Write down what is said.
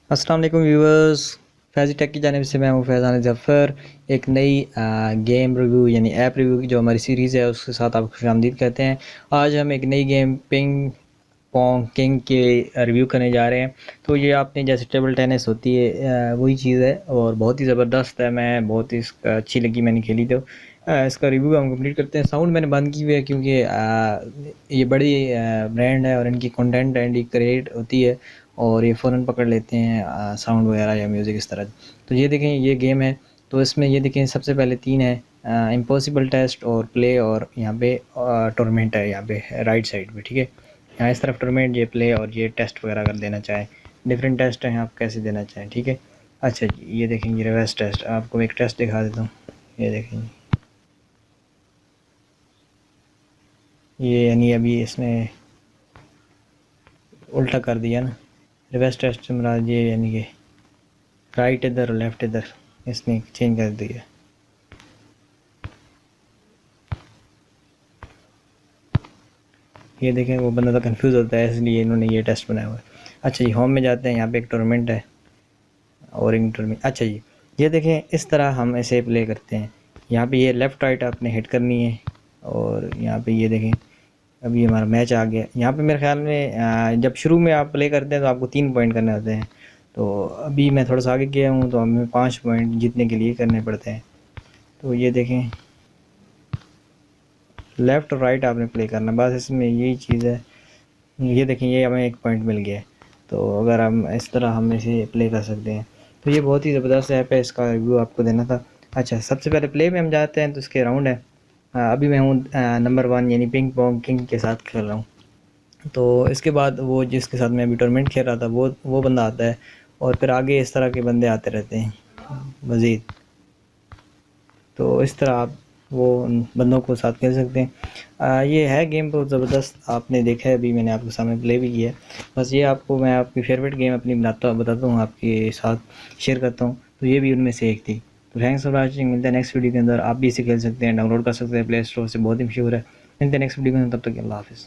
अस्सलाम वालेकुम viewers, Faizi take की जानिब से मैं हूँ फैज़ान ज़फ़र। एक नई गेम रिव्यू यानी ऐप रिव्यू की जो हमारी सीरीज़ है उसके साथ आपको खुशामदीद कहते हैं। आज हम एक नई गेम पिंग पोंग किंग के रिव्यू करने जा रहे हैं। तो ये आपने जैसे टेबल टेनिस होती है वही चीज़ है और बहुत ही ज़बरदस्त है। मैं बहुत ही अच्छी लगी, मैंने खेली। तो इसका रिव्यू हम कंप्लीट करते हैं। साउंड मैंने बंद की हुई है क्योंकि ये बड़ी ब्रांड है और इनकी कंटेंट एंड क्रिएट होती है और ये फ़ौरन पकड़ लेते हैं साउंड वगैरह या म्यूज़िक इस तरह। तो ये देखें, ये गेम है। तो इसमें ये देखें, सबसे पहले 3 है, इम्पॉसिबल टेस्ट और प्ले, और यहाँ पे टूर्नामेंट है यहाँ पे राइट साइड पे, ठीक है। यहाँ इस तरफ टूर्नामेंट, ये प्ले और ये टेस्ट वगैरह अगर देना चाहें, डिफरेंट टेस्ट हैं, आप कैसे देना चाहें, ठीक है। अच्छा जी, ये देखें, ये रिवर्स टेस्ट, आपको एक टेस्ट दिखा देता हूँ। ये देखें, ये यानी अभी इसने उल्टा कर दिया ना। रिवर्स टेस्ट से मुराद ये यानी कि राइट इधर और लेफ़्ट इधर, इसने चेंज कर दिया। ये देखें, वो बंदा तो कंफ्यूज होता है, इसलिए इन्होंने ये टेस्ट बनाया हुआ है। अच्छा जी, होम में जाते हैं, यहाँ पे एक टूर्नामेंट है और इन टूर्नामेंट। अच्छा जी, ये देखें, इस तरह हम ऐसे प्ले करते हैं। यहाँ पे ये लेफ़्ट राइट आपने हिट करनी है और यहाँ पे ये देखें, अभी हमारा मैच आ गया। यहाँ पे मेरे ख्याल में जब शुरू में आप प्ले करते हैं तो आपको 3 पॉइंट करने होते हैं। तो अभी मैं थोड़ा सा आगे गया हूँ, तो हमें 5 पॉइंट जीतने के लिए करने पड़ते हैं। तो ये देखें, लेफ़्ट और राइट आपने प्ले करना, बस इसमें यही चीज़ है। ये देखें, ये हमें 1 पॉइंट मिल गया है। तो अगर हम इस तरह हम इसे प्ले कर सकते हैं। तो ये बहुत ही ज़बरदस्त ऐप है, इसका रिव्यू आपको देना था। अच्छा, सबसे पहले प्ले में हम जाते हैं तो इसके राउंड है। अभी मैं हूँ नंबर 1 यानी पिंग पोंग किंग के साथ खेल रहा हूँ। तो इसके बाद वो जिसके साथ मैं अभी टूर्नामेंट खेल रहा था वो बंदा आता है और फिर आगे इस तरह के बंदे आते रहते हैं मज़ीद। तो इस तरह आप वो उन बंदों को साथ खेल सकते हैं। ये है गेम बहुत ज़बरदस्त, आपने देखा है, अभी मैंने आपके सामने प्ले भी किया है। बस ये आपको मैं अपनी फेवरेट गेम अपनी बताता हूँ, आपके साथ शेयर करता हूँ। तो ये भी उनमें से एक थी। तो थैंक्स फॉर वॉचिंग। मिलते हैं नेक्स्ट वीडियो के अंदर। आप भी इसे खेल सकते हैं, डाउनलोड कर सकते हैं प्ले स्टोर से, बहुत ही मशहूर है। मिलते हैं नेक्स्ट वीडियो के अंदर, तब तक अल्लाह हाफ़िज़।